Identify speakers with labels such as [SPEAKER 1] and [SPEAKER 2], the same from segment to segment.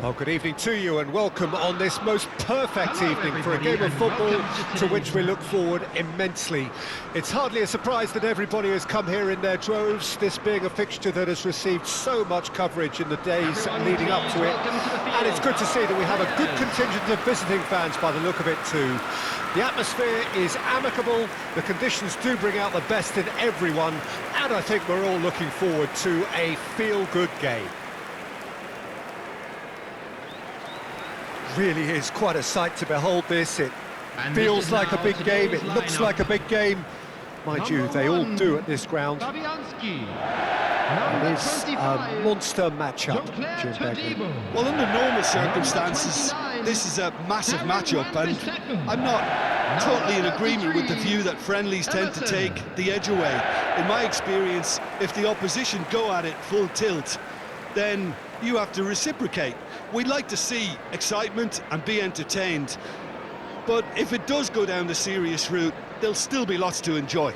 [SPEAKER 1] Well, good evening to you and welcome on this most perfect evening for a game of football to which we look forward immensely. It's hardly a surprise that everybody has come here in their droves, this being a fixture that has received so much coverage in the days leading up to it. And it's good to see that we have a good contingent of visiting fans by the look of it too. The atmosphere is amicable, the conditions do bring out the best in everyone, and I think we're all looking forward to a feel-good game. Really is quite a sight to behold this. It feels like a big game, it looks like a big game. Mind you, they all do at this ground. It is a monster matchup, Jim Begley.
[SPEAKER 2] Well, under normal circumstances, this is a massive matchup, and I'm not totally in agreement with the view that friendlies tend to take the edge away. In my experience, if the opposition go at it full tilt, then you have to reciprocate. We'd like to see excitement and be entertained, but if it does go down the serious route, there'll still be lots to enjoy.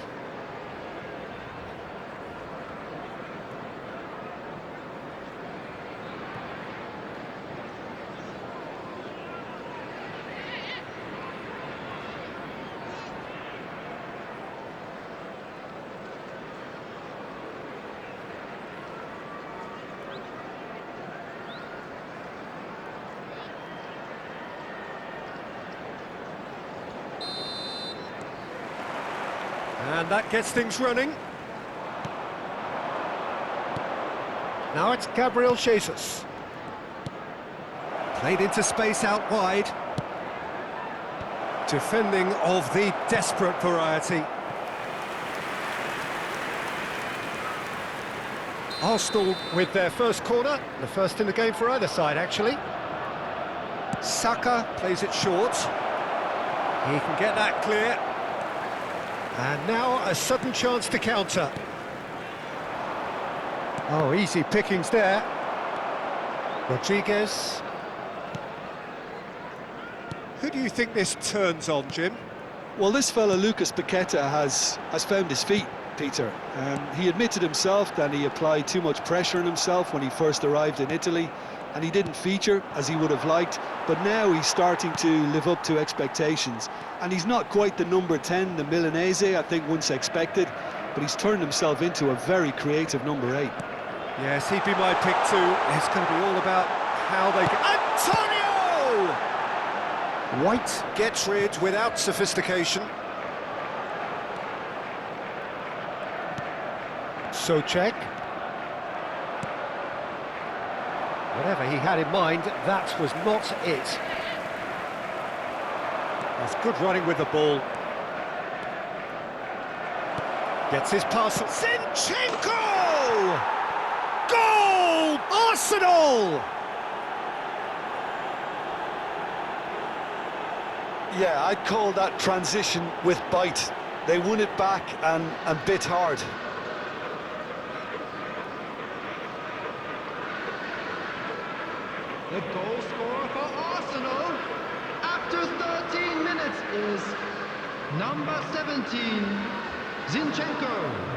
[SPEAKER 1] And that gets things running. Now it's Gabriel Jesus. Played into space out wide. Defending of the desperate variety. Arsenal with their first corner, the first in the game for either side actually. Saka plays it short. He can get that clear. And now a sudden chance to counter. Oh, easy pickings there. Rodriguez. Who do you think this turns on, Jim?
[SPEAKER 2] Well, this fella, Lucas Paqueta, has found his feet, Peter. He admitted himself that he applied too much pressure on himself when he first arrived in Italy, and he didn't feature as he would have liked, but now he's starting to live up to expectations. And he's not quite the number 10, the Milanese, I think once expected, but he's turned himself into a very creative number 8.
[SPEAKER 1] Yes, he'd be my pick too. It's going to be all about how they get... Antonio! White gets rid without sophistication. Socek. Whatever he had in mind, that was not it. That's good running with the ball. Gets his pass. Zinchenko! Goal! Arsenal!
[SPEAKER 2] Yeah, I'd call that transition with bite. They won it back and bit hard.
[SPEAKER 3] The goal scorer for Arsenal after 13 minutes is number 17, Zinchenko.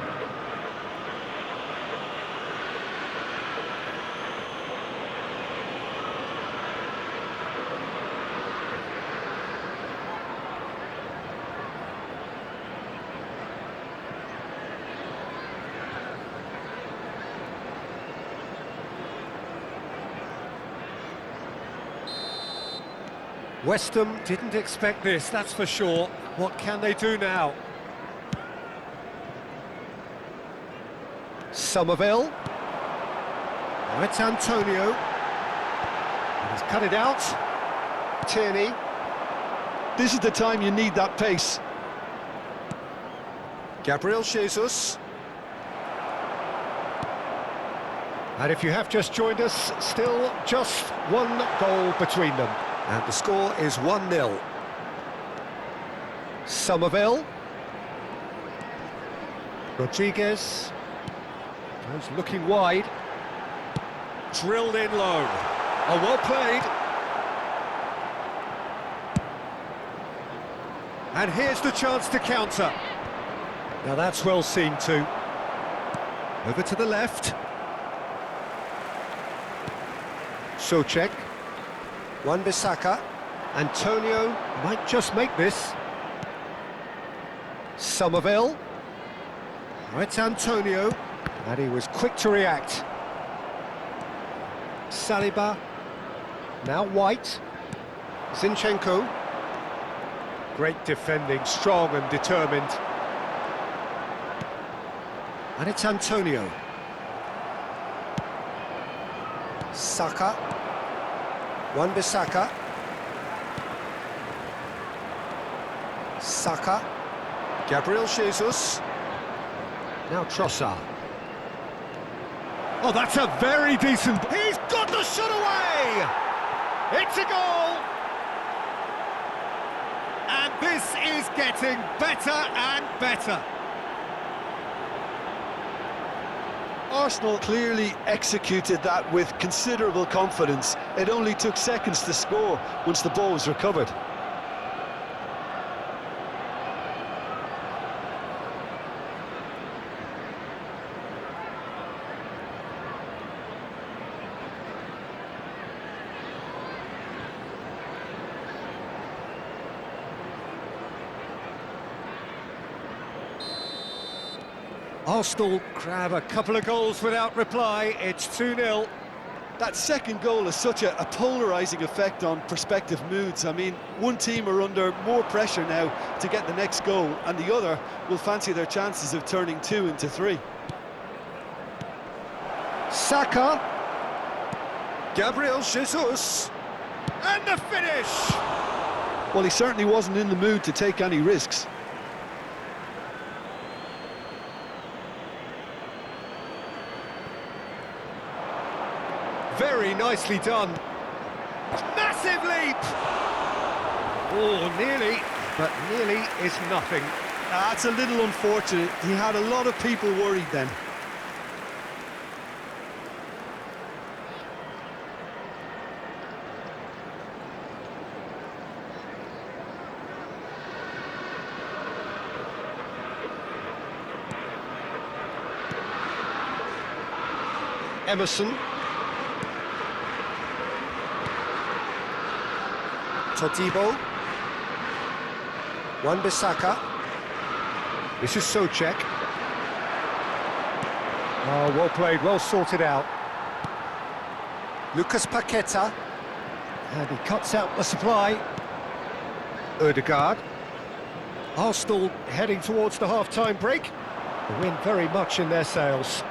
[SPEAKER 1] West Ham didn't expect this, that's for sure. What can they do now? Somerville. Now it's Antonio. He's cut it out. Tierney.
[SPEAKER 2] This is the time you need that pace.
[SPEAKER 1] Gabriel Jesus. And if you have just joined us, still just one goal between them. And the score is 1-0. Somerville. Rodriguez. Goes looking wide. Drilled in low. Oh, well played. And here's the chance to counter. Now that's well seen too. Over to the left. Socek. Wan-Bissaka. Antonio might just make this. Somerville. Oh, it's Antonio, and he was quick to react. Saliba. Now White. Zinchenko. Great defending, strong and determined. And it's Antonio. Saka. Wan-Bissaka. Saka. Gabriel Jesus. Now Trossard. Oh, that's a very decent... He's got the shot away! It's a goal! And this is getting better and better.
[SPEAKER 2] Arsenal clearly executed that with considerable confidence. It only took seconds to score once the ball was recovered.
[SPEAKER 1] Arsenal grab a couple of goals without reply. It's 2-0.
[SPEAKER 2] That second goal has such a polarising effect on prospective moods. I mean, one team are under more pressure now to get the next goal, and the other will fancy their chances of turning 2 into 3.
[SPEAKER 1] Saka. Gabriel Jesus. And the finish!
[SPEAKER 2] Well, he certainly wasn't in the mood to take any risks.
[SPEAKER 1] Very nicely done. Massive leap! Oh, nearly, but nearly is nothing.
[SPEAKER 2] That's a little unfortunate. He had a lot of people worried then.
[SPEAKER 1] Emerson. Todibo. Wan-Bissaka. This is Souček. Oh, well played, well sorted out. Lucas Paqueta. And he cuts out the supply. Ødegaard. Arsenal heading towards the half-time break. The wind very much in their sails.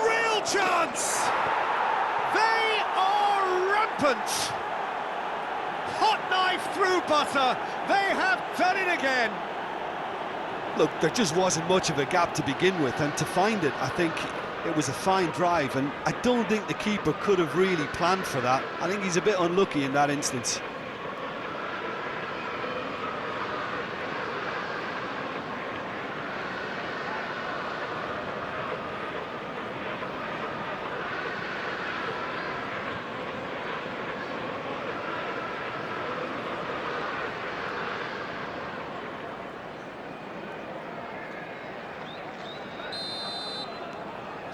[SPEAKER 1] Real chance! They are rampant! Hot knife through butter, they have done it again!
[SPEAKER 2] Look, there just wasn't much of a gap to begin with, and to find it, I think it was a fine drive, and I don't think the keeper could have really planned for that. I think he's a bit unlucky in that instance.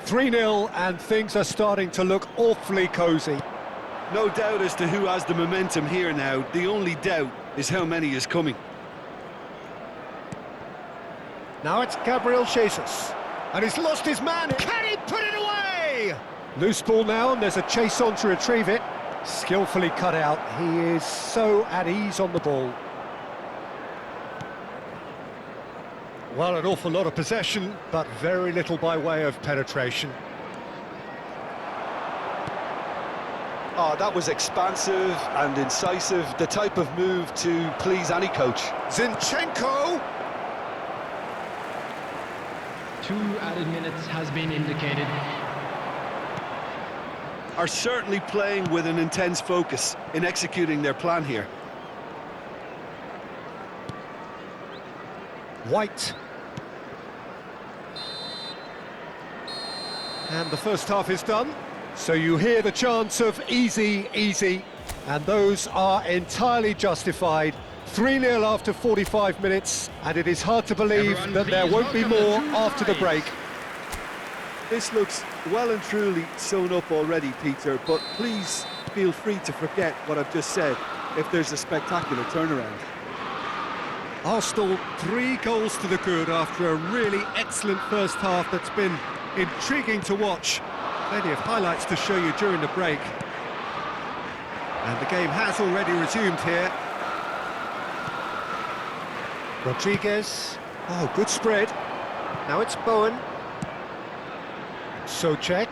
[SPEAKER 1] .3-0 and things are starting to look awfully cosy.
[SPEAKER 2] No doubt as to who has the momentum here now. The only doubt is how many is coming.
[SPEAKER 1] Now it's Gabriel Jesus. And he's lost his man. Can he put it away? Loose ball now, and there's a chase on to retrieve it. Skillfully cut out. He is so at ease on the ball. Well, an awful lot of possession, but very little by way of penetration.
[SPEAKER 2] Oh, that was expansive and incisive, the type of move to please any coach.
[SPEAKER 1] Zinchenko!
[SPEAKER 3] 2 added minutes has been indicated.
[SPEAKER 2] Are certainly playing with an intense focus in executing their plan here.
[SPEAKER 1] White. And the first half is done. So you hear the chants of easy, easy, and those are entirely justified. 3-0 after 45 minutes, and it is hard to believe that there won't be more after the break.
[SPEAKER 2] This looks well and truly sewn up already, Peter, but please feel free to forget what I've just said if there's a spectacular turnaround.
[SPEAKER 1] Arsenal 3 goals to the good after a really excellent first half that's been intriguing to watch. Plenty of highlights to show you during the break. And the game has already resumed here. Rodriguez. Oh, good spread. Now it's Bowen. Souček.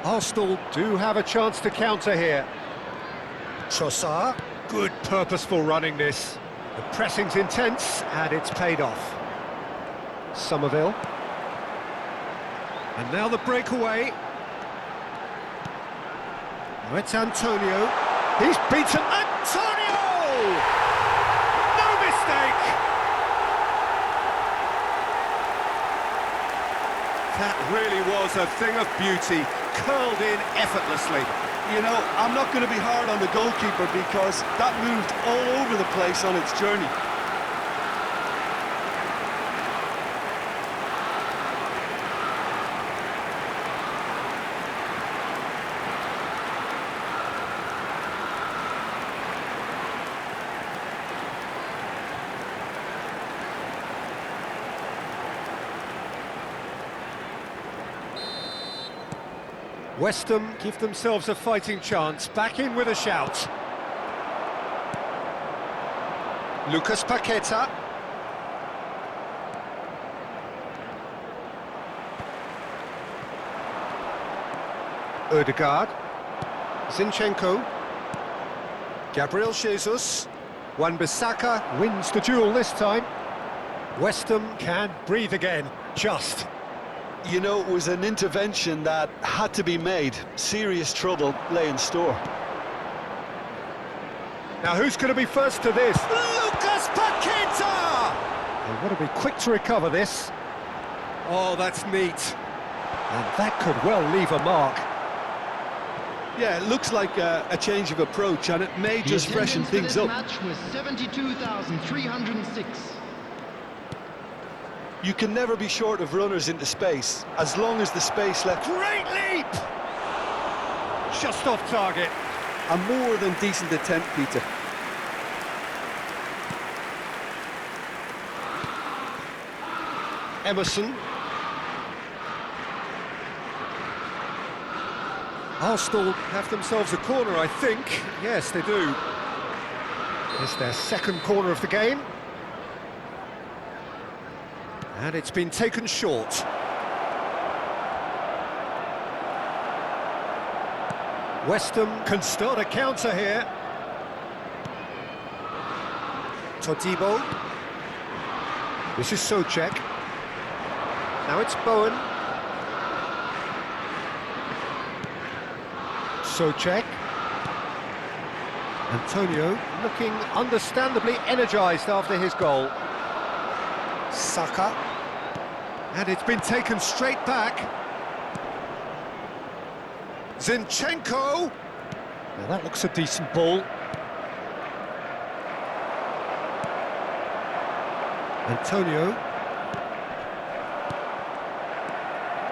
[SPEAKER 1] Arsenal do have a chance to counter here. Trossard. Good purposeful running this. The pressing's intense and it's paid off. Somerville. And now the breakaway. Now it's Antonio. He's beaten Antonio! No mistake! That really was a thing of beauty, curled in effortlessly.
[SPEAKER 2] You know, I'm not going to be hard on the goalkeeper because that moved all over the place on its journey.
[SPEAKER 1] West Ham give themselves a fighting chance, back in with a shout. Lucas Paqueta. Ødegaard. Zinchenko. Gabriel Jesus. Wan-Bissaka wins the duel this time. West Ham can breathe again, just.
[SPEAKER 2] You know, it was an intervention that had to be made. Serious trouble lay in store.
[SPEAKER 1] Now who's going to be first to this? Lucas Paqueta! They've got to be quick to recover this. Oh, that's neat. And that could well leave a mark.
[SPEAKER 2] Yeah, it looks like a change of approach, and it may just freshen things up.
[SPEAKER 3] Match was 72,306.
[SPEAKER 2] You can never be short of runners into space, as long as the space left...
[SPEAKER 1] Great leap! Just off target.
[SPEAKER 2] A more than decent attempt, Peter.
[SPEAKER 1] Emerson. Arsenal have themselves a corner, I think. Yes, they do. It's their second corner of the game. And it's been taken short. West Ham can start a counter here. Todibo. This is Souček. Now it's Bowen. Souček. Antonio looking understandably energised after his goal. Saka. And it's been taken straight back. Zinchenko. Now that looks a decent ball. Antonio.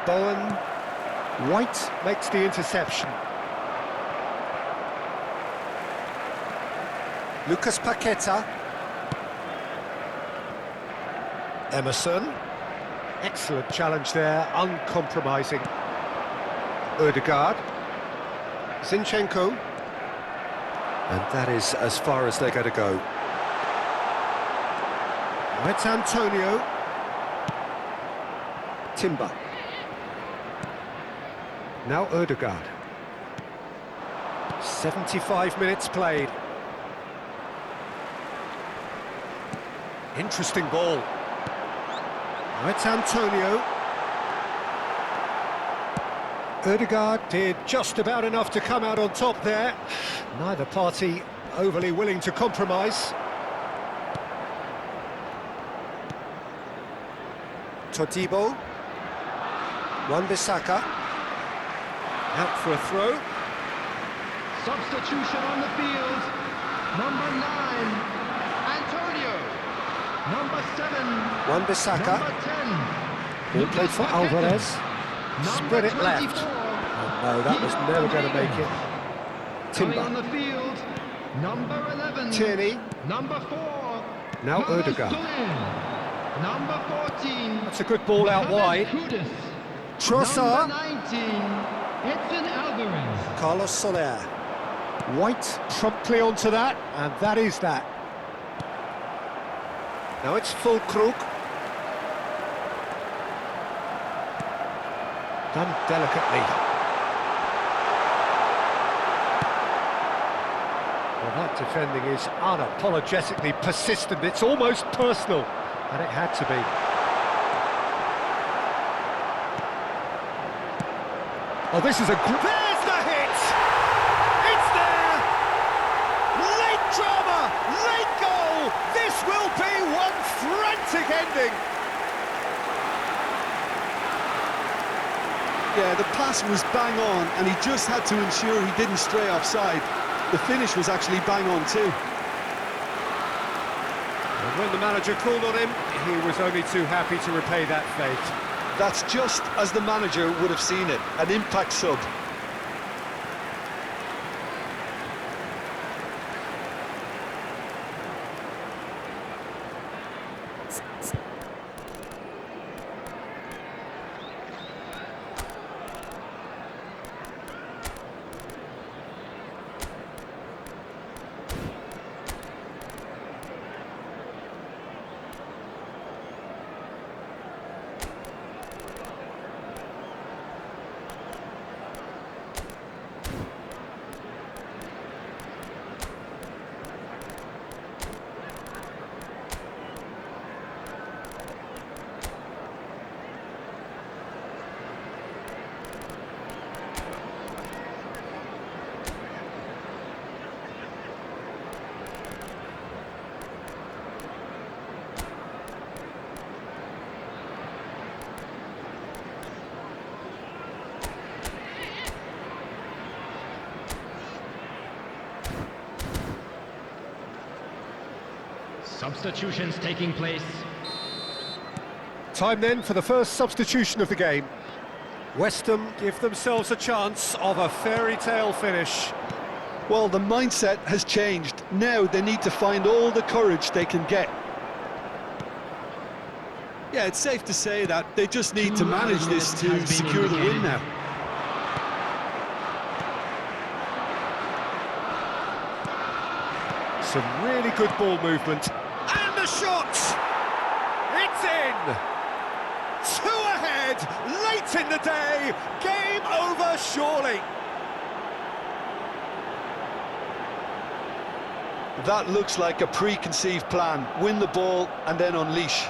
[SPEAKER 1] Bowen. White makes the interception. Lucas Paqueta. Emerson. Excellent challenge there, uncompromising. Ødegaard. Zinchenko. And that is as far as they're going to go. It's Antonio. Timber. Now Ødegaard. 75 minutes played. Interesting ball. It's Antonio. Ødegaard did just about enough to come out on top there. Neither party overly willing to compromise. Todibo. Wan-Bissaka. Out for a throw.
[SPEAKER 3] Substitution on the field. Number 9, Antonio. Number 7,
[SPEAKER 1] Wan-Bissaka.
[SPEAKER 3] number 10,
[SPEAKER 1] Ball played for Alvarez. Spread it left. Oh no, that was never going to make it.
[SPEAKER 3] Coming on
[SPEAKER 1] Timber.
[SPEAKER 3] the field, number 11.
[SPEAKER 1] Tierney.
[SPEAKER 3] Number 4.
[SPEAKER 1] Now Odegaard.
[SPEAKER 3] Number 14.
[SPEAKER 1] That's a good ball out wide.
[SPEAKER 3] Kudus.
[SPEAKER 1] Trossard.
[SPEAKER 3] Number 19. Edson Alvarez.
[SPEAKER 1] Carlos Soler. White promptly onto that, and that is that. Now it's full Krug. Done delicately. Well, that defending is unapologetically persistent. It's almost personal, and it had to be. Oh, this is a... There's the hit! It's there! Late drama! Late goal! This will be one frantic ending!
[SPEAKER 2] Yeah, the pass was bang on, and he just had to ensure he didn't stray offside. The finish was actually bang on too.
[SPEAKER 1] And when the manager called on him, he was only too happy to repay that fate.
[SPEAKER 2] That's just as the manager would have seen it, an impact sub.
[SPEAKER 3] Substitutions taking place.
[SPEAKER 1] Time then for the first substitution of the game. West Ham give themselves a chance of a fairy tale finish.
[SPEAKER 2] Well, the mindset has changed. Now they need to find all the courage they can get. Yeah, it's safe to say that they just need to manage this to secure the win now.
[SPEAKER 1] Some really good ball movement. And the shot! It's in! 2 ahead, late in the day, game over surely.
[SPEAKER 2] That looks like a preconceived plan. Win the ball and then unleash.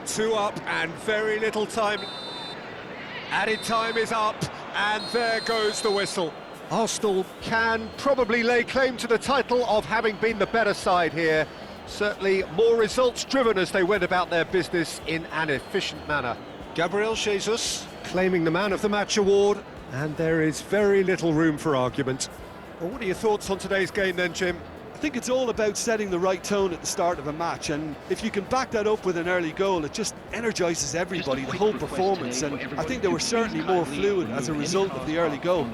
[SPEAKER 1] Two up and very little time. Added time is up, and there goes the whistle. Arsenal can probably lay claim to the title of having been the better side here. Certainly more results-driven as they went about their business in an efficient manner. Gabriel Jesus claiming the Man of the Match award, and there is very little room for argument. Well, what are your thoughts on today's game then, Jim?
[SPEAKER 2] I think it's all about setting the right tone at the start of a match, and if you can back that up with an early goal, it just energises everybody, the whole performance, and I think they were certainly more fluid as a result of the early goal.